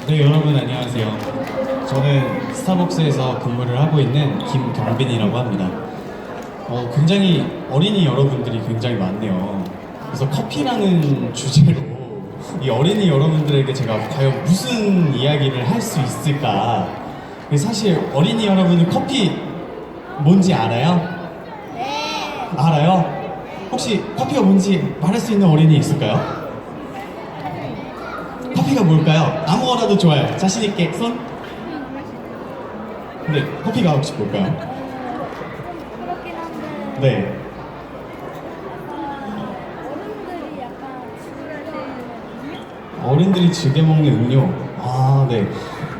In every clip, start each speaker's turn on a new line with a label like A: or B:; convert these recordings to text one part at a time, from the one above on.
A: 네, 여러분 안녕하세요. 저는 스타벅스에서 근무를 하고 있는 김경빈이라고 합니다. 굉장히 어린이 여러분들이 굉장히 많네요. 그래서 커피라는 주제로 이 어린이 여러분들에게 제가 과연 무슨 이야기를 할 수 있을까? 사실 어린이 여러분은 커피 뭔지 알아요?
B: 네.
A: 알아요? 혹시 커피가 뭔지 말할 수 있는 어린이 있을까요? 커피가 뭘까요? 아무거나도 좋아요. 자신 있게 손. 네, 커피가 혹시 뭘까요?
B: 그렇긴 한데
A: 네,
B: 어른들이 약간 즐길 수 있는
A: 어른들이 즐겨 먹는 음료. 아, 네.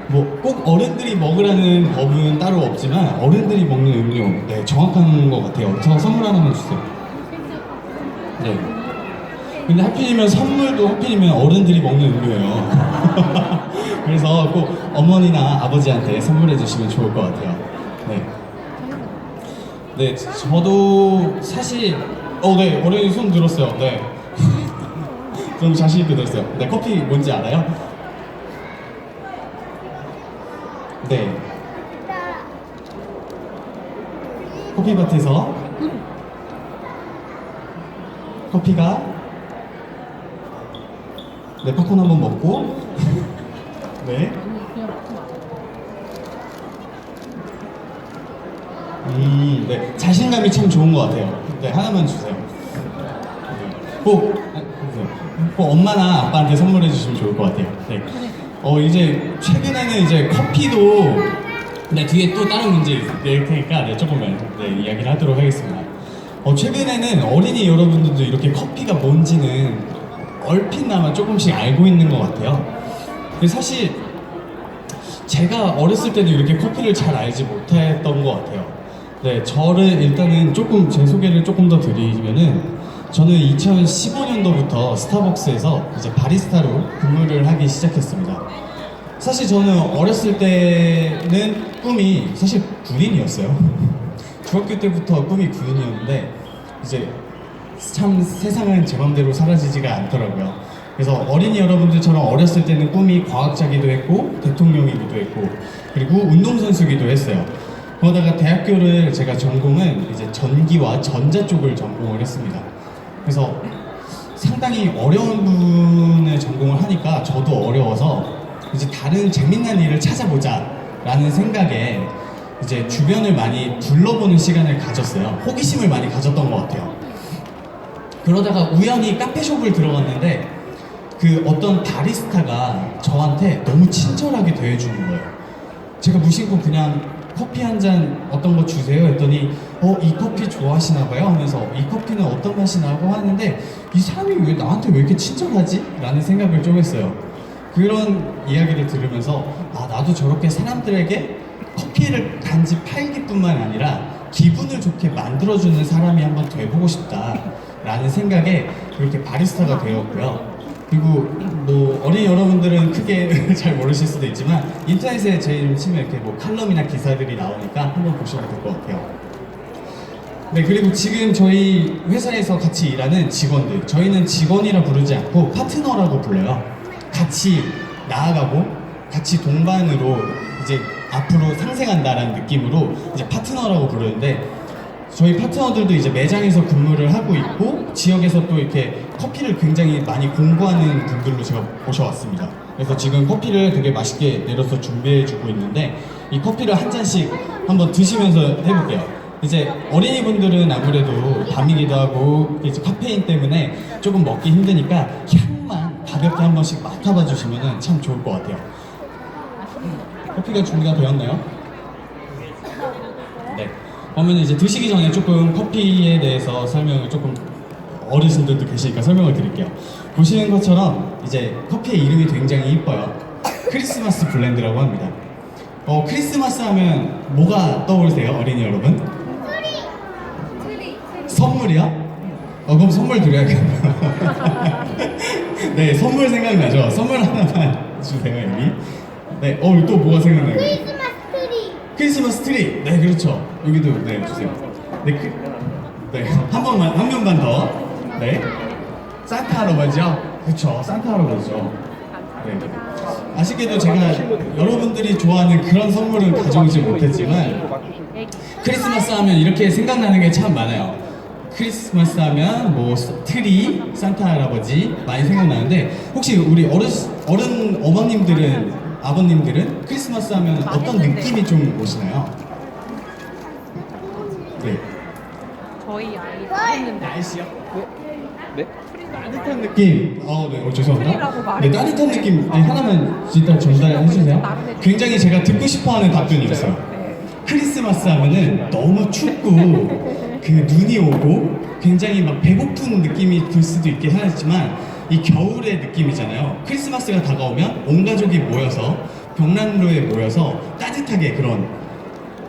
A: 뭐 꼭 어른들이 먹으라는 법은 따로 없지만 어른들이 먹는 음료. 네, 정확한 것 같아요. 저 선물 하나만 주세요. 네. 근데 하필이면 선물도 하필이면 어른들이 먹는 음료예요. 그래서 꼭 어머니나 아버지한테 선물해 주시면 좋을 것 같아요. 네. 네, 저도 사실 네, 어린이 손 들었어요. 네. 좀 자신 있게 들었어요. 네, 커피 뭔지 알아요? 네. 커피밭에서 커피가 네, 팝콘 한번 먹고 네. 네. 자신감이 참 좋은 것 같아요. 네, 하나만 주세요. 네. 꼭 엄마나 아빠한테 선물해 주시면 좋을 것 같아요. 네. 이제 최근에는 이제 커피도 네, 뒤에 또 다른 문제 낼 테니까 네, 조금만 네, 이야기를 하도록 하겠습니다. 최근에는 어린이 여러분들도 이렇게 커피가 뭔지는 얼핏나마 조금씩 알고 있는 것 같아요. 근데 사실 제가 어렸을 때도 이렇게 커피를 잘 알지 못했던 것 같아요. 네, 저를 일단은 조금 제 소개를 조금 더 드리면은 저는 2015년도부터 스타벅스에서 이제 바리스타로 근무를 하기 시작했습니다. 사실 저는 어렸을 때는 꿈이 사실 군인이었어요. 중학교 때부터 꿈이 군인이었는데 이제 참 세상은 제 맘대로 사라지지가 않더라고요. 그래서 어린이 여러분들처럼 어렸을 때는 꿈이 과학자기도 했고 대통령이기도 했고 그리고 운동선수기도 했어요. 그러다가 대학교를 제가 전공은 이제 전기와 전자 쪽을 전공을 했습니다. 그래서 상당히 어려운 분을 전공을 하니까 저도 어려워서 이제 다른 재밌는 일을 찾아보자 라는 생각에 이제 주변을 많이 둘러보는 시간을 가졌어요. 호기심을 많이 가졌던 것 같아요. 그러다가 우연히 카페숍을 들어갔는데 그 어떤 바리스타가 저한테 너무 친절하게 대해주는 거예요. 제가 무심코 그냥 커피 한 잔 어떤 거 주세요 했더니 이 커피 좋아하시나 봐요 하면서 이 커피는 어떤 맛이 나고 하는데 이 사람이 왜 나한테 왜 이렇게 친절하지? 라는 생각을 좀 했어요. 그런 이야기를 들으면서 나도 저렇게 사람들에게 커피를 단지 팔기뿐만 아니라 기분을 좋게 만들어주는 사람이 한번 돼보고 싶다 라는 생각에 그렇게 바리스타가 되었고요. 그리고 뭐 어린 여러분들은 크게 잘 모르실 수도 있지만 인터넷에 제 이름 치면 이렇게 뭐 칼럼이나 기사들이 나오니까 한번 보시면 될 것 같아요. 네, 그리고 지금 저희 회사에서 같이 일하는 직원들, 저희는 직원이라 부르지 않고 파트너라고 불러요. 같이 나아가고 같이 동반으로 이제 앞으로 상생한다라는 느낌으로 이제 파트너라고 부르는데 저희 파트너들도 이제 매장에서 근무를 하고 있고 지역에서 또 이렇게 커피를 굉장히 많이 공부하는 분들로 제가 모셔왔습니다. 그래서 지금 커피를 되게 맛있게 내려서 준비해주고 있는데 이 커피를 한 잔씩 한번 드시면서 해볼게요. 이제 어린이분들은 아무래도 밤이기도 하고 이제 카페인 때문에 조금 먹기 힘드니까 향만 가볍게 한 번씩 맡아봐 주시면 참 좋을 것 같아요. 커피가 준비가 되었나요? 네. 그러면 이제 드시기 전에 조금 커피에 대해서 설명을 조금 어르신들도 계시니까 설명을 드릴게요. 보시는 것처럼 이제 커피의 이름이 굉장히 이뻐요. 크리스마스 블렌드라고 합니다. 크리스마스 하면 뭐가 떠오르세요, 어린이 여러분?
B: 트리.
A: 선물이요? 그럼 선물 드려야겠네요. 네, 선물 생각나죠? 선물 하나만 주세요, 여기. 네, 또 뭐가 생각나요?
B: 크리스마스 트리.
A: 크리스마스 트리. 네, 그렇죠. 여기도 네 주세요. 네, 네, 한 명만 더. 네, 산타 할아버지요. 그렇죠, 산타 할아버지죠. 네. 아쉽게도 제가 여러분들이 좋아하는 그런 선물은 가져오지 못했지만 크리스마스 하면 이렇게 생각나는 게 참 많아요. 크리스마스 하면 뭐 트리, 산타 할아버지 많이 생각나는데 혹시 우리 어른 어머님들은 아버님들은 크리스마스 하면 어떤 느낌이 좀 오시나요? 네.
C: 저희 아이 했는데
A: 날씨요?
D: 네?
A: 따뜻한 느낌. 네, 죄송합니다.
C: 트리라고 말해.
A: 네, 따뜻한 느낌. 네, 하나만 일단 전달해 주세요. 굉장히 제가 듣고 싶어하는 답변이었어요.
C: 네.
A: 크리스마스 하면은 너무 춥고 그 눈이 오고 굉장히 막 배고픈 느낌이 들 수도 있긴 하지만 이 겨울의 느낌이잖아요. 크리스마스가 다가오면 온 가족이 모여서 벽난로에 모여서 따뜻하게 그런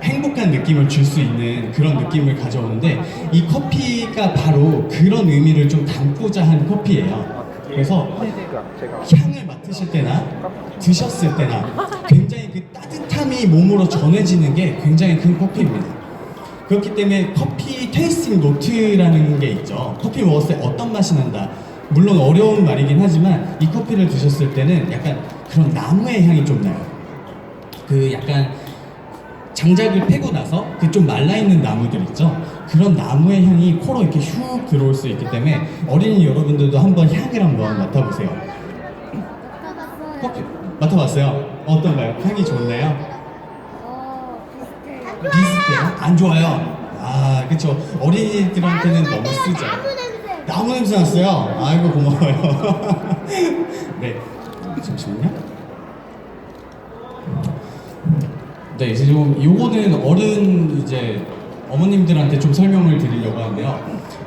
A: 행복한 느낌을 줄 수 있는 그런 느낌을 가져오는데 이 커피가 바로 그런 의미를 좀 담고자 한 커피예요. 그래서 향을 맡으실 때나 드셨을 때나 굉장히 그 따뜻함이 몸으로 전해지는 게 굉장히 큰 커피입니다. 그렇기 때문에 커피 테이스팅 노트라는 게 있죠. 커피 먹었을 때 어떤 맛이 난다. 물론 어려운 말이긴 하지만 이 커피를 드셨을 때는 약간 그런 나무의 향이 좀 나요. 그 약간 장작을 패고 나서 그 좀 말라있는 나무들 있죠? 그런 나무의 향이 코로 이렇게 슉 들어올 수 있기 때문에 어린이 여러분들도 한번 향을 한번 맡아보세요.
B: 나갔어요.
A: 커피 맡아봤어요? 어떤가요? 향이 좋나요?
B: 비슷해요.
A: 비슷해요? 안 좋아요? 아 그쵸. 어린이들한테는 너무 쓰죠.
B: 나무 냄새.
A: 나무 냄새 났어요? 아이고 고마워요. 네, 잠시만요. 네, 이제 좀 요거는 어른 이제 어머님들한테 좀 설명을 드리려고 하는데요.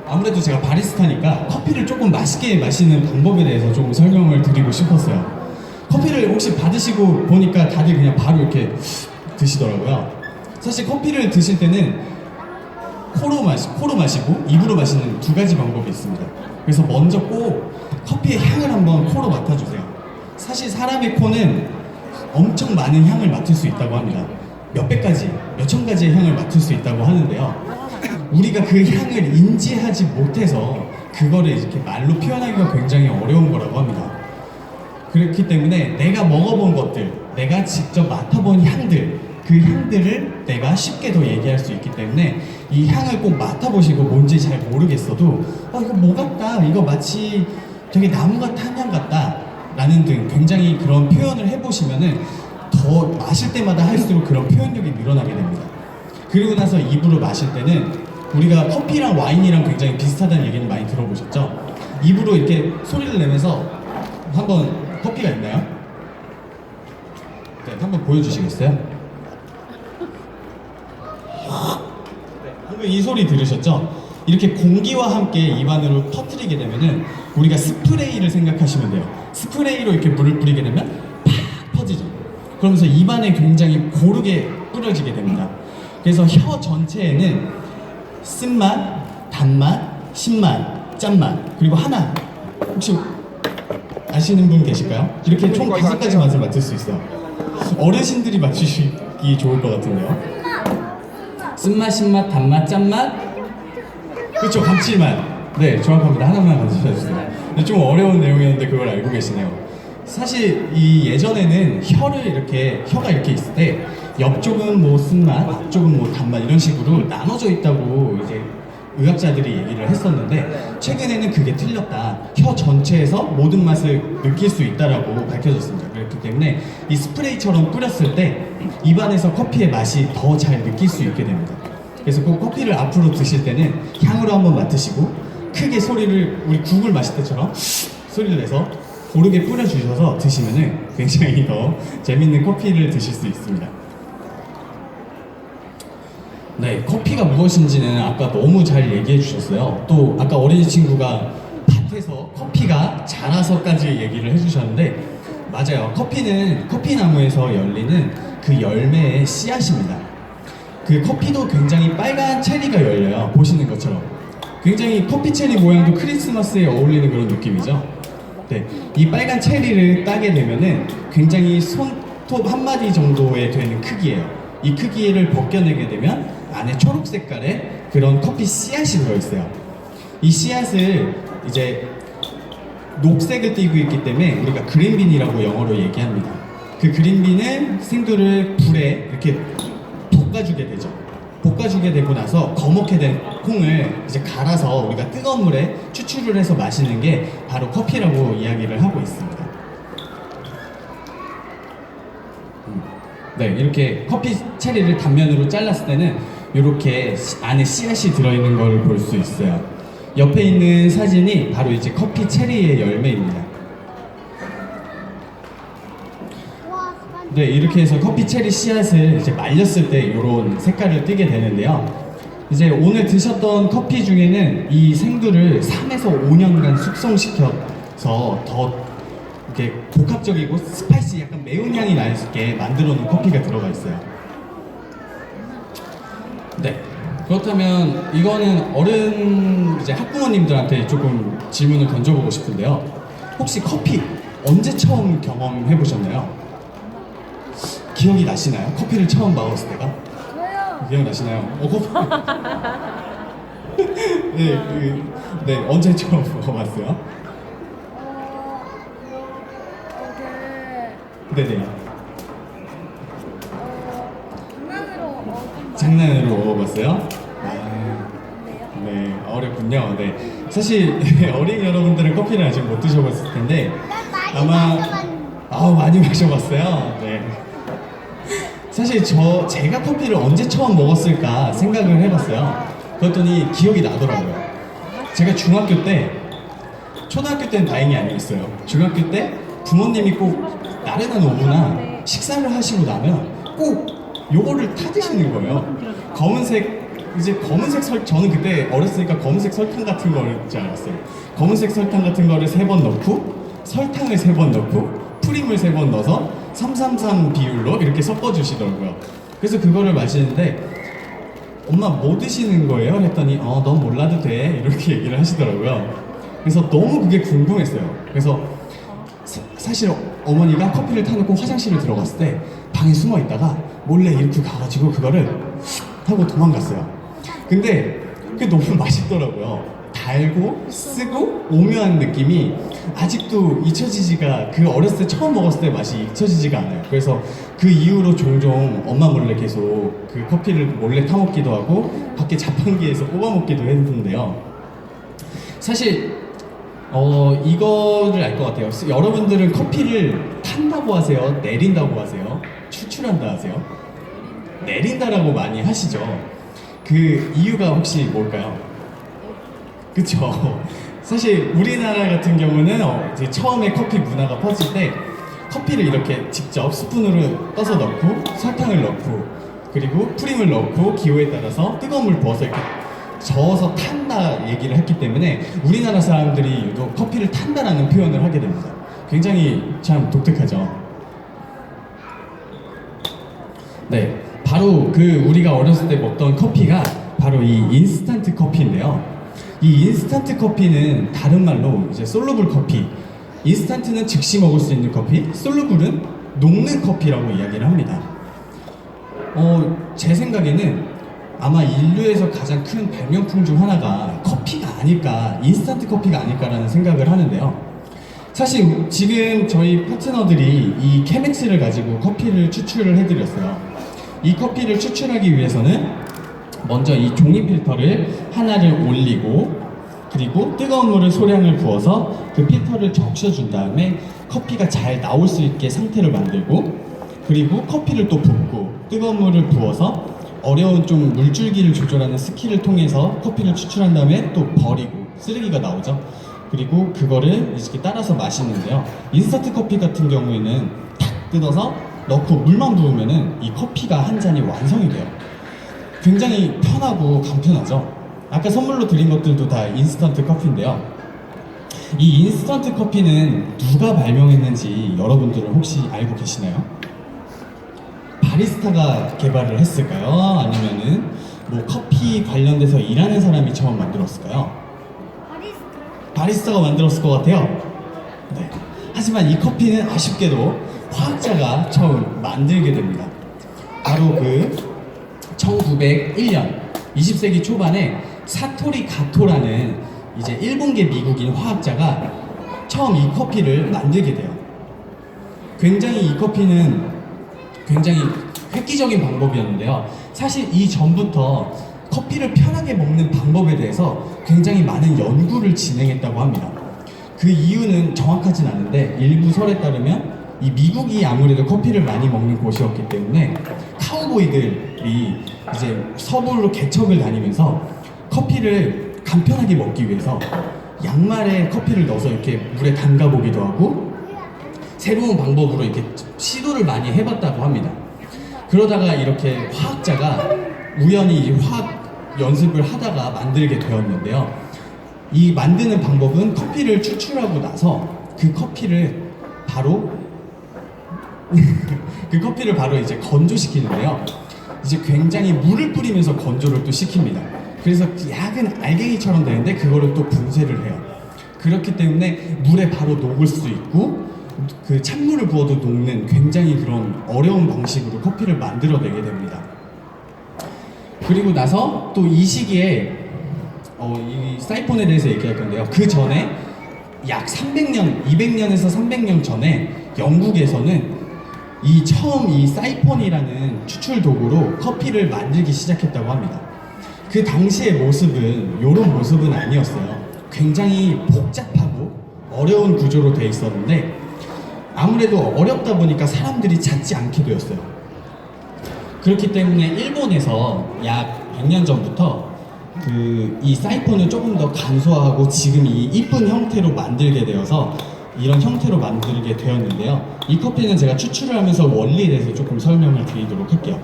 A: 아무래도 제가 바리스타니까 커피를 조금 맛있게 마시는 방법에 대해서 조금 설명을 드리고 싶었어요. 커피를 혹시 받으시고 보니까 다들 그냥 바로 이렇게 드시더라고요. 사실 커피를 드실 때는 코로 마시고 입으로 마시는 두 가지 방법이 있습니다. 그래서 먼저 꼭 커피의 향을 한번 코로 맡아주세요. 사실 사람의 코는 엄청 많은 향을 맡을 수 있다고 합니다. 몇백 가지, 몇천 가지의 향을 맡을 수 있다고 하는데요. 우리가 그 향을 인지하지 못해서 그거를 이렇게 말로 표현하기가 굉장히 어려운 거라고 합니다. 그렇기 때문에 내가 먹어본 것들, 내가 직접 맡아본 향들, 그 향들을 내가 쉽게 더 얘기할 수 있기 때문에 이 향을 꼭 맡아보시고 뭔지 잘 모르겠어도 이거 뭐 같다, 이거 마치 되게 나무 같은 한향 같다 라는 등 굉장히 그런 표현을 해보시면은 더 마실 때마다 할수록 그런 표현력이 늘어나게 됩니다. 그리고 나서 입으로 마실 때는 우리가 커피랑 와인이랑 굉장히 비슷하다는 얘기는 많이 들어보셨죠? 입으로 이렇게 소리를 내면서 한번 커피가 있나요? 네, 한번 보여주시겠어요? 네, 방금 이 소리 들으셨죠? 이렇게 공기와 함께 입안으로 퍼뜨리게 되면은 우리가 스프레이를 생각하시면 돼요. 스프레이로 이렇게 물을 뿌리게 되면 팍 퍼지죠. 그러면서 입안에 굉장히 고르게 뿌려지게 됩니다. 그래서 혀 전체에는 쓴맛, 단맛, 신맛, 짠맛, 그리고 하나 혹시 아시는 분 계실까요? 이렇게 총 5가지 맛을 맡을 수 있어요. 어르신들이 맞추시기 좋을 것 같은데요. 쓴맛, 신맛, 단맛, 짠맛, 그렇죠, 감칠맛. 네, 정확합니다. 하나만 가르쳐주세요. 좀 어려운 내용이었는데 그걸 알고 계시네요. 사실 이 예전에는 혀가 이렇게 있을 때 옆쪽은 뭐 쓴맛, 앞쪽은 뭐 단맛 이런 식으로 나눠져 있다고 이제 의학자들이 얘기를 했었는데 최근에는 그게 틀렸다. 혀 전체에서 모든 맛을 느낄 수 있다라고 밝혀졌습니다. 그렇기 때문에 이 스프레이처럼 뿌렸을 때 입안에서 커피의 맛이 더 잘 느낄 수 있게 됩니다. 그래서 꼭 커피를 앞으로 드실 때는 향으로 한번 맡으시고 크게 소리를 우리 국을 마실 때처럼 소리를 내서 고르게 뿌려주셔서 드시면은 굉장히 더 재밌는 커피를 드실 수 있습니다. 네, 커피가 무엇인지는 아까 너무 잘 얘기해 주셨어요. 또 아까 어린이 친구가 밭에서 커피가 자라서까지 얘기를 해주셨는데 맞아요. 커피는 커피나무에서 열리는 그 열매의 씨앗입니다. 그 커피도 굉장히 빨간 체리가 열려요. 보시는 것처럼 굉장히 커피 체리 모양도 크리스마스에 어울리는 그런 느낌이죠. 네, 이 빨간 체리를 따게 되면은 굉장히 손톱 한 마디 정도에 되는 크기예요. 이 크기를 벗겨내게 되면 안에 초록 색깔의 그런 커피 씨앗이 들어있어요. 이 씨앗을 이제 녹색을 띠고 있기 때문에 우리가 그린빈이라고 영어로 얘기합니다. 그 그린비는 생두를 불에 이렇게 볶아주게 되죠. 볶아주게 되고 나서 거먹게 된 콩을 이제 갈아서 우리가 뜨거운 물에 추출을 해서 마시는 게 바로 커피라고 이야기를 하고 있습니다. 네, 이렇게 커피 체리를 단면으로 잘랐을 때는 이렇게 안에 씨앗이 들어있는 걸 볼 수 있어요. 옆에 있는 사진이 바로 이제 커피 체리의 열매입니다.
B: 와, 스펀지.
A: 네, 이렇게 해서 커피 체리 씨앗을 이제 말렸을 때 이런 색깔을 띠게 되는데요. 이제 오늘 드셨던 커피 중에는 이 생두를 3에서 5년간 숙성시켜서 더 이렇게 복합적이고 스파이시 약간 매운 향이 나게 만들어 놓은 커피가 들어가 있어요. 네. 그렇다면 이거는 어른 이제 학부모님들한테 조금 질문을 던져보고 싶은데요. 혹시 커피 언제 처음 경험해 보셨나요? 기억이 나시나요? 커피를 처음 먹었을 때가?
B: 저요.
A: 기억나시나요? 커피. 네, 네, 언제 처음 먹어봤어요? 네네.
B: 장난으로
A: 장난으로 먹어봤어요? 네, 어렵군요. 네, 사실 어린 여러분들은 커피를 아직 못 드셔봤을 텐데
B: 난 많이
A: 아마
B: 마셔봤는데.
A: 많이 마셔봤어요. 네. 사실 제가 커피를 언제 처음 먹었을까 생각을 해봤어요. 그랬더니 기억이 나더라고요. 제가 중학교 때, 초등학교 때는 다행히 아니었어요. 중학교 때 부모님이 꼭 나른한 오후나 식사를 하시고 나면 꼭 요거를 타드시는 거예요. 저는 그때 어렸으니까 검은색 설탕 같은 거를 줄 알았어요. 검은색 설탕 같은 거를 3번 넣고 설탕을 3번 넣고 프림을 3번 넣어서 333 비율로 이렇게 섞어주시더라고요. 그래서 그거를 마시는데 엄마 뭐 드시는 거예요? 했더니 넌 몰라도 돼 이렇게 얘기를 하시더라고요. 그래서 너무 그게 궁금했어요. 그래서 사실 어머니가 커피를 타놓고 화장실을 들어갔을 때 방에 숨어 있다가 몰래 이렇게 가가지고 그거를 하고 도망갔어요. 근데 그게 너무 맛있더라고요. 달고 쓰고 오묘한 느낌이 아직도 잊혀지지가, 그 어렸을 때 처음 먹었을 때 맛이 잊혀지지가 않아요. 그래서 그 이후로 종종 엄마 몰래 계속 그 커피를 몰래 타먹기도 하고 밖에 자판기에서 뽑아먹기도 했는데요. 사실 이거를 알 것 같아요. 여러분들은 커피를 탄다고 하세요? 내린다고 하세요? 추출한다 하세요? 내린다라고 많이 하시죠? 그 이유가 혹시 뭘까요? 그쵸? 사실 우리나라 같은 경우는 이제 처음에 커피 문화가 퍼질 때 커피를 이렇게 직접 스푼으로 떠서 넣고 설탕을 넣고 그리고 프림을 넣고 기호에 따라서 뜨거운 물 부어서 이렇게 저어서 탄다 얘기를 했기 때문에 우리나라 사람들이 유독 커피를 탄다라는 표현을 하게 됩니다. 굉장히 참 독특하죠. 네, 바로 그 우리가 어렸을 때 먹던 커피가 바로 이 인스턴트 커피인데요. 이 인스턴트 커피는 다른 말로 이제 솔루블 커피. 인스턴트는 즉시 먹을 수 있는 커피, 솔루블은 녹는 커피라고 이야기를 합니다. 제 생각에는 아마 인류에서 가장 큰 발명품 중 하나가 커피가 아닐까, 인스턴트 커피가 아닐까라는 생각을 하는데요. 사실 지금 저희 파트너들이 이 케맥스를 가지고 커피를 추출을 해드렸어요. 이 커피를 추출하기 위해서는 먼저 이 종이 필터를 하나를 올리고 그리고 뜨거운 물을 소량을 부어서 그 필터를 적셔준 다음에 커피가 잘 나올 수 있게 상태를 만들고 그리고 커피를 또 붓고 뜨거운 물을 부어서 어려운 좀 물줄기를 조절하는 스킬을 통해서 커피를 추출한 다음에 또 버리고 쓰레기가 나오죠. 그리고 그거를 이렇게 따라서 마시는데요. 인스턴트 커피 같은 경우에는 탁 뜯어서 넣고 물만 부으면은 이 커피가 한 잔이 완성이 돼요. 굉장히 편하고 간편하죠. 아까 선물로 드린 것들도 다 인스턴트 커피인데요. 이 인스턴트 커피는 누가 발명했는지 여러분들은 혹시 알고 계시나요? 바리스타가 개발을 했을까요? 아니면은 뭐 커피 관련돼서 일하는 사람이 처음 만들었을까요? 바리스타가 만들었을 것 같아요. 네. 하지만 이 커피는 아쉽게도 화학자가 처음 만들게 됩니다. 바로 그 1901년 20세기 초반에 사토리 가토라는 이제 일본계 미국인 화학자가 처음 이 커피를 만들게 돼요. 굉장히 이 커피는 굉장히 획기적인 방법이었는데요. 사실 이전부터 커피를 편하게 먹는 방법에 대해서 굉장히 많은 연구를 진행했다고 합니다. 그 이유는 정확하진 않은데 일부 설에 따르면 이 미국이 아무래도 커피를 많이 먹는 곳이었기 때문에 카우보이들이 이제 서부로 개척을 다니면서 커피를 간편하게 먹기 위해서 양말에 커피를 넣어서 이렇게 물에 담가 보기도 하고 새로운 방법으로 이렇게 시도를 많이 해봤다고 합니다. 그러다가 이렇게 화학자가 우연히 이 화학 연습을 하다가 만들게 되었는데요. 이 만드는 방법은 커피를 추출하고 나서 그 커피를 바로 이제 건조시키는데요. 이제 굉장히 물을 뿌리면서 건조를 또 시킵니다. 그래서 약은 알갱이처럼 되는데 그거를 또 분쇄를 해요. 그렇기 때문에 물에 바로 녹을 수 있고 그 찬물을 부어도 녹는 굉장히 그런 어려운 방식으로 커피를 만들어내게 됩니다. 그리고 나서 또 이 시기에 이 사이폰에 대해서 얘기할 건데요. 그 전에 약 300년, 200년에서 300년 전에 영국에서는 처음 이 사이폰이라는 추출 도구로 커피를 만들기 시작했다고 합니다. 그 당시의 모습은 이런 모습은 아니었어요. 굉장히 복잡하고 어려운 구조로 돼 있었는데 아무래도 어렵다 보니까 사람들이 찾지 않게 되었어요. 그렇기 때문에 일본에서 약 100년 전부터 이 사이폰을 조금 더 간소화하고 지금 이 이쁜 형태로 만들게 되어서 이런 형태로 만들게 되었는데요. 이 커피는 제가 추출을 하면서 원리에 대해서 조금 설명을 드리도록 할게요.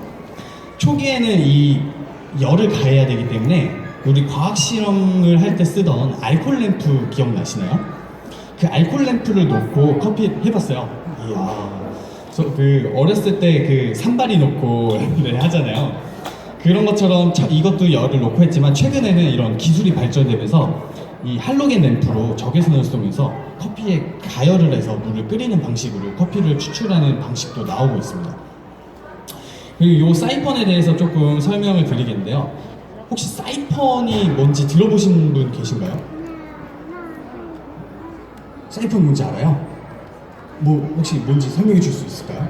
A: 초기에는 이 열을 가해야 되기 때문에 우리 과학 실험을 할 때 쓰던 알콜 램프 기억나시나요? 그 알콜 램프를 놓고 커피 해봤어요. 이야, 저 어렸을 때 그 산발이 놓고 네, 하잖아요. 그런 것처럼 이것도 열을 놓고 했지만 최근에는 이런 기술이 발전되면서 이 할로겐 램프로 적외선을 쏘면서 커피에 가열을 해서 물을 끓이는 방식으로 커피를 추출하는 방식도 나오고 있습니다. 그리고 이 사이펀에 대해서 조금 설명을 드리겠는데요. 혹시 사이펀이 뭔지 들어보신 분 계신가요? 사이펀 뭔지 알아요? 혹시 뭔지 설명해 줄 수 있을까요?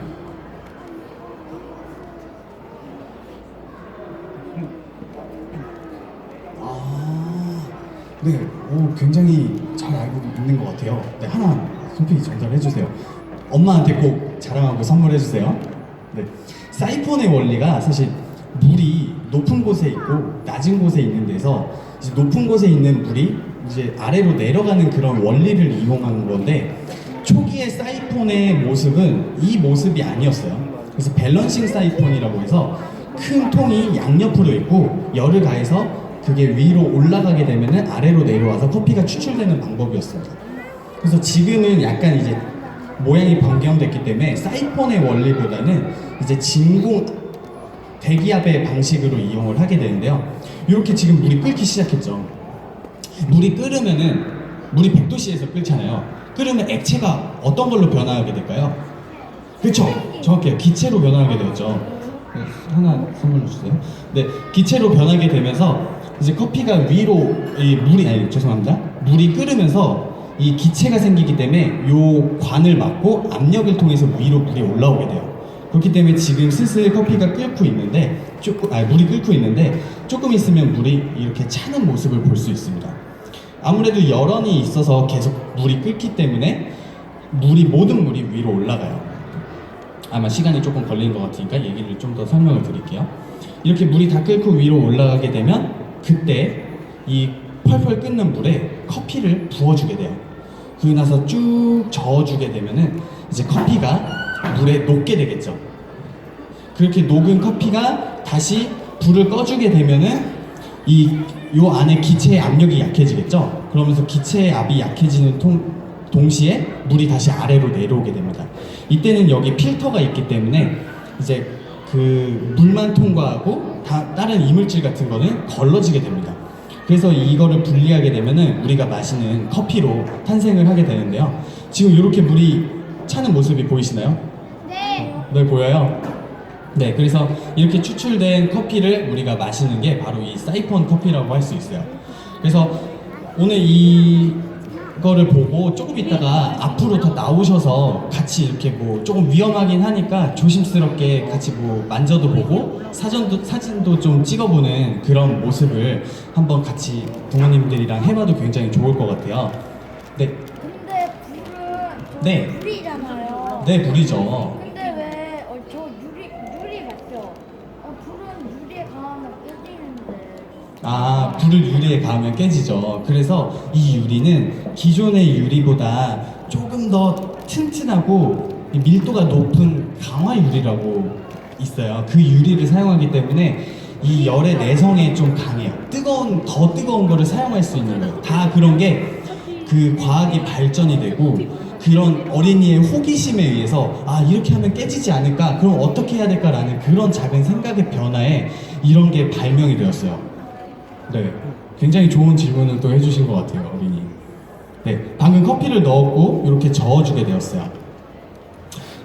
A: 네, 굉장히 잘 알고 있는 것 같아요. 네, 하나 손필이 전달해 주세요. 엄마한테 꼭 자랑하고 선물해 주세요. 네, 사이폰의 원리가 사실 물이 높은 곳에 있고 낮은 곳에 있는 데서 이제 높은 곳에 있는 물이 이제 아래로 내려가는 그런 원리를 이용한 건데 초기의 사이폰의 모습은 이 모습이 아니었어요. 그래서 밸런싱 사이폰이라고 해서 큰 통이 양옆으로 있고 열을 가해서 그게 위로 올라가게 되면은 아래로 내려와서 커피가 추출되는 방법이었습니다. 그래서 지금은 약간 이제 모양이 변경됐기 때문에 사이폰의 원리보다는 이제 진공 대기압의 방식으로 이용을 하게 되는데요. 이렇게 지금 물이 끓기 시작했죠. 물이 끓으면은 물이 100도씨에서 끓잖아요. 끓으면 액체가 어떤 걸로 변화하게 될까요? 그렇죠. 정확해요. 기체로 변화하게 되었죠. 하나 선물로 주세요. 네, 기체로 변하게 되면서 이제 커피가 위로 물이 끓으면서 이 기체가 생기기 때문에 요 관을 막고 압력을 통해서 위로 물이 올라오게 돼요. 그렇기 때문에 지금 슬슬 커피가 끓고 있는데 물이 끓고 있는데 조금 있으면 물이 이렇게 차는 모습을 볼 수 있습니다. 아무래도 열원이 있어서 계속 물이 끓기 때문에 모든 물이 위로 올라가요. 아마 시간이 조금 걸리는 것 같으니까 얘기를 좀 더 설명을 드릴게요. 이렇게 물이 다 끓고 위로 올라가게 되면 그때 이 펄펄 끓는 물에 커피를 부어주게 돼요. 그러고 나서 쭉 저어주게 되면은 이제 커피가 물에 녹게 되겠죠. 그렇게 녹은 커피가 다시 불을 꺼주게 되면은 요 안에 기체의 압력이 약해지겠죠. 그러면서 기체의 압이 약해지는 동시에 물이 다시 아래로 내려오게 됩니다. 이때는 여기 필터가 있기 때문에 이제 그 물만 통과하고 다른 이물질 같은 거는 걸러지게 됩니다. 그래서 이거를 분리하게 되면은 우리가 마시는 커피로 탄생을 하게 되는데요. 지금 이렇게 물이 차는 모습이 보이시나요?
B: 네.
A: 네, 보여요? 네, 그래서 이렇게 추출된 커피를 우리가 마시는 게 바로 이 사이폰 커피라고 할 수 있어요. 그래서 오늘 이 거를 보고 조금 있다가 앞으로 더 나오셔서 같이 이렇게 뭐 조금 위험하긴 하니까 조심스럽게 같이 뭐 만져도 보고 사진도 좀 찍어보는 그런 모습을 한번 같이 부모님들이랑 해봐도 굉장히 좋을 것 같아요. 네,
B: 근데 불은 저
A: 네.
B: 유리잖아요.
A: 네, 물이죠.
B: 근데 왜 저 유리 맞죠? 불은 유리에 가면 깨지는데.
A: 아, 불을 유리에 가하면 깨지죠. 그래서 이 유리는 기존의 유리보다 조금 더 튼튼하고 이 밀도가 높은 강화 유리라고 있어요. 그 유리를 사용하기 때문에 이 열의 내성에 좀 강해요. 더 뜨거운 거를 사용할 수 있는 거예요. 다 그런 게 그 과학이 발전이 되고 그런 어린이의 호기심에 의해서 아, 이렇게 하면 깨지지 않을까? 그럼 어떻게 해야 될까라는 그런 작은 생각의 변화에 이런 게 발명이 되었어요. 네, 굉장히 좋은 질문을 또 해주신 것 같아요, 어린이. 네, 방금 커피를 넣었고 이렇게 저어주게 되었어요.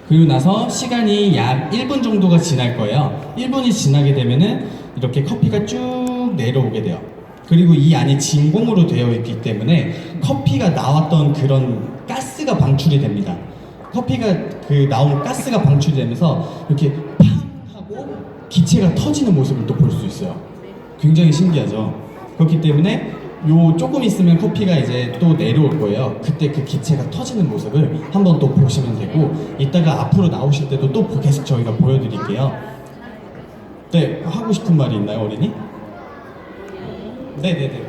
A: 그리고 나서 시간이 약 1분 정도가 지날 거예요. 1분이 지나게 되면은 이렇게 커피가 쭉 내려오게 돼요. 그리고 이 안이 진공으로 되어 있기 때문에 커피가 나왔던 그런 가스가 방출이 됩니다. 커피가 그 나온 가스가 방출이 되면서 이렇게 팡 하고 기체가 터지는 모습을 또 볼 수 있어요. 굉장히 신기하죠. 그렇기 때문에 요 조금 있으면 커피가 이제 또 내려올 거예요. 그때 그 기체가 터지는 모습을 한번 또 보시면 되고 이따가 앞으로 나오실 때도 또 계속 저희가 보여드릴게요. 네, 하고 싶은 말이 있나요, 어린이? 네네네.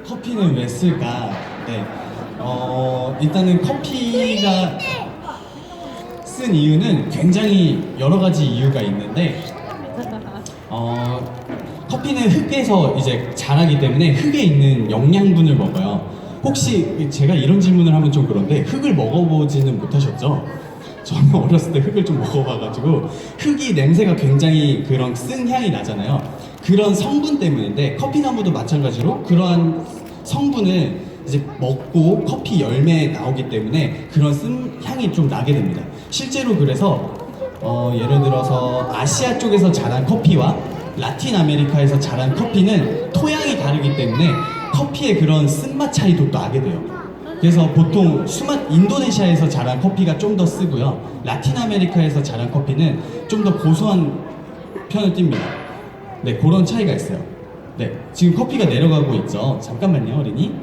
A: 커피는 왜 쓸까? 네. 일단은 커피가 쓴 이유는 굉장히 여러 가지 이유가 있는데 커피는 흙에서 이제 자라기 때문에 흙에 있는 영양분을 먹어요. 혹시 제가 이런 질문을 하면 좀 그런데 흙을 먹어보지는 못하셨죠? 저는 어렸을 때 흙을 좀 먹어봐가지고 흙이 냄새가 굉장히 그런 쓴 향이 나잖아요. 그런 성분 때문인데 커피나무도 마찬가지로 그러한 성분을 이제 먹고 커피 열매에 나오기 때문에 그런 쓴 향이 좀 나게 됩니다. 실제로 그래서 예를 들어서 아시아 쪽에서 자란 커피와 라틴 아메리카에서 자란 커피는 토양이 다르기 때문에 커피의 그런 쓴맛 차이도 또 나게 돼요. 그래서 보통 인도네시아에서 자란 커피가 좀 더 쓰고요. 라틴 아메리카에서 자란 커피는 좀 더 고소한 편을 띱니다. 네, 그런 차이가 있어요. 네, 지금 커피가 내려가고 있죠. 잠깐만요, 어린이.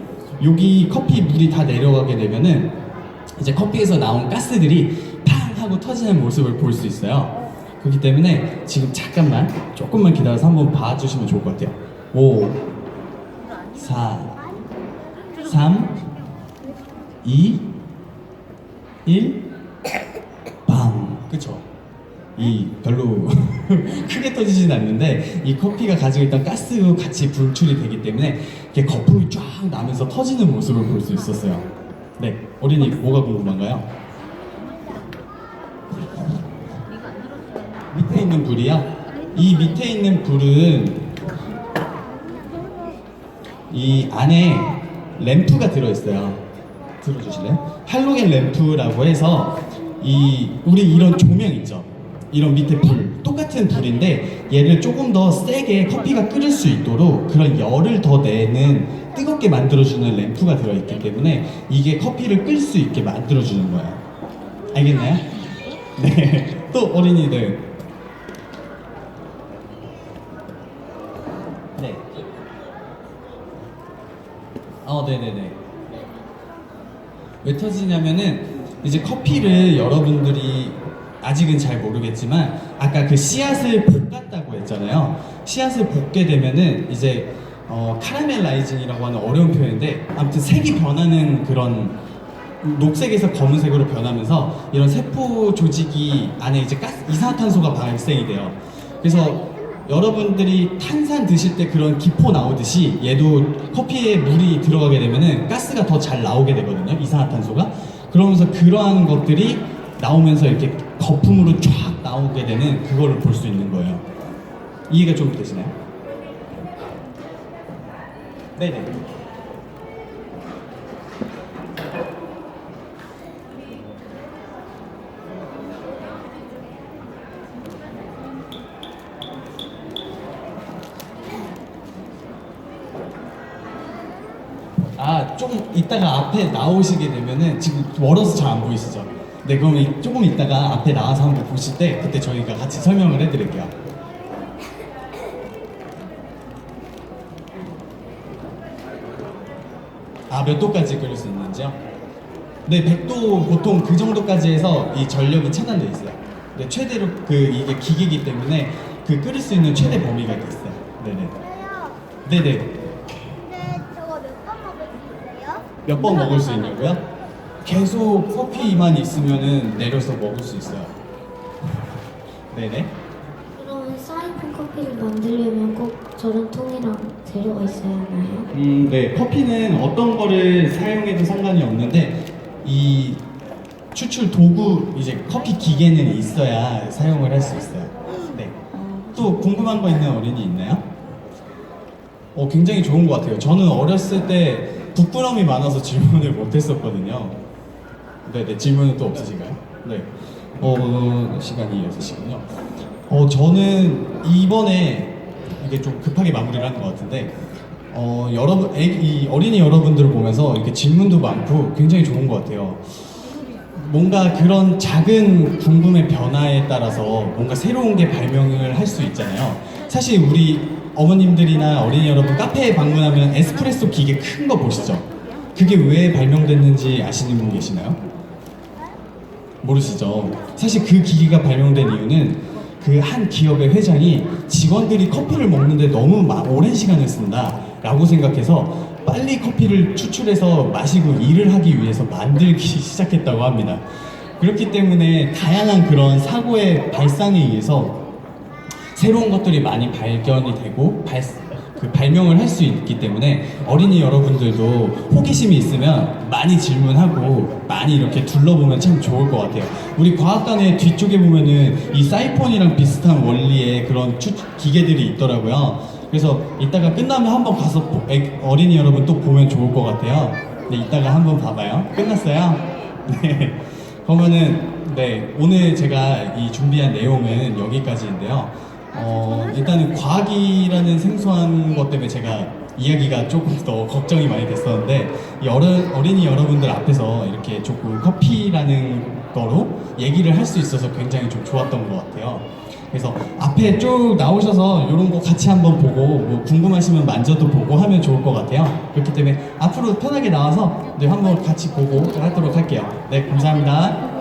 A: 여기 커피 물이 다 내려가게 되면은 이제 커피에서 나온 가스들이 팡 하고 터지는 모습을 볼 수 있어요. 그렇기 때문에 지금 잠깐만 조금만 기다려서 한번 봐주시면 좋을 것 같아요. 5, 4, 3, 2, 1, 빵. 그쵸? 이 별로 크게 터지진 않는데 이 커피가 가지고 있던 가스도 같이 분출이 되기 때문에 이렇게 거품이 쫙 나면서 터지는 모습을 볼 수 있었어요. 네, 어린이 뭐가 궁금한가요? 밑에 있는 불이요? 이 밑에 있는 불은 이 안에 램프가 들어있어요. 들어주실래요? 할로겐 램프라고 해서 우리 이런 조명 있죠? 이런 밑에 불, 똑같은 불인데 얘를 조금 더 세게 커피가 끓을 수 있도록 그런 열을 더 내는 뜨겁게 만들어주는 램프가 들어있기 때문에 이게 커피를 끌 수 있게 만들어주는 거예요. 알겠나요? 네. 또 어린이들. 네. 네네네. 왜 터지냐면은 이제 커피를 여러분들이 아직은 잘 모르겠지만 아까 그 씨앗을 볶았다고 했잖아요. 씨앗을 볶게 되면은 이제 카라멜라이징이라고 하는 어려운 표현인데 아무튼 색이 변하는 그런 녹색에서 검은색으로 변하면서 이런 세포 조직이 안에 이제 이산화탄소가 발생이 돼요. 그래서 여러분들이 탄산 드실 때 그런 기포 나오듯이 얘도 커피에 물이 들어가게 되면은 가스가 더 잘 나오게 되거든요. 이산화탄소가. 그러면서 그러한 것들이 나오면서 이렇게 거품으로 쫙 나오게 되는 그거를 볼 수 있는 거예요. 이해가 좀 되시나요? 네네. 좀 이따가 앞에 나오시게 되면은 지금 멀어서 잘 안 보이시죠? 네, 그럼 조금 이따가 앞에 나와서 한번 보실 때 그때 저희가 같이 설명을 해드릴게요. 몇 도까지 끓일 수 있는지요? 네, 100도 보통 그 정도까지 해서 이 전력이 차단돼 있어요. 네, 최대로 이게 기계이기 때문에 끓일 수 있는 최대 범위가 있어요. 네네.
B: 저요.
A: 네네.
B: 근데 저거 몇 번 먹을 수 있어요?
A: 몇 번 먹을 수 있냐고요? 계속 커피만 있으면은 내려서 먹을 수 있어요. 네네.
D: 그럼 사이폰 커피를 만들려면 꼭 저런 통이랑 재료가 있어야 하나요?
A: 네. 커피는 어떤 거를 사용해도 상관이 없는데 이 추출 도구 이제 커피 기계는 있어야 사용을 할 수 있어요. 네. 또 궁금한 거 있는 어린이 있나요? 굉장히 좋은 것 같아요. 저는 어렸을 때 부끄러움이 많아서 질문을 못 했었거든요. 네네, 질문은 또 없으신가요? 네. 시간이 6시군요. 저는 이번에 이게 좀 급하게 마무리를 한 것 같은데, 이 어린이 여러분들을 보면서 이렇게 질문도 많고 굉장히 좋은 것 같아요. 뭔가 그런 작은 궁금의 변화에 따라서 뭔가 새로운 게 발명을 할 수 있잖아요. 사실 우리 어머님들이나 어린이 여러분 카페에 방문하면 에스프레소 기계 큰 거 보시죠? 그게 왜 발명됐는지 아시는 분 계시나요? 모르시죠? 사실 그 기계가 발명된 이유는 그 한 기업의 회장이 직원들이 커피를 먹는데 너무 오랜 시간을 쓴다 라고 생각해서 빨리 커피를 추출해서 마시고 일을 하기 위해서 만들기 시작했다고 합니다. 그렇기 때문에 다양한 그런 사고의 발상에 의해서 새로운 것들이 많이 발견이 되고 발명을 할 수 있기 때문에 어린이 여러분들도 호기심이 있으면 많이 질문하고 많이 이렇게 둘러보면 참 좋을 것 같아요. 우리 과학관의 뒤쪽에 보면은 이 사이폰이랑 비슷한 원리의 그런 기계들이 있더라고요. 그래서 이따가 끝나면 한번 가서 어린이 여러분 또 보면 좋을 것 같아요. 네, 이따가 한번 봐봐요. 끝났어요? 네. 그러면은 네, 오늘 제가 이 준비한 내용은 여기까지인데요. 일단은 과학이라는 생소한 것 때문에 제가 이야기가 조금 더 걱정이 많이 됐었는데 이 어린이 여러분들 앞에서 이렇게 조금 커피라는 거로 얘기를 할 수 있어서 굉장히 좀 좋았던 것 같아요. 그래서 앞에 쭉 나오셔서 이런 거 같이 한번 보고 뭐 궁금하시면 만져도 보고 하면 좋을 것 같아요. 그렇기 때문에 앞으로 편하게 나와서 네, 한번 같이 보고 하도록 할게요. 네, 감사합니다.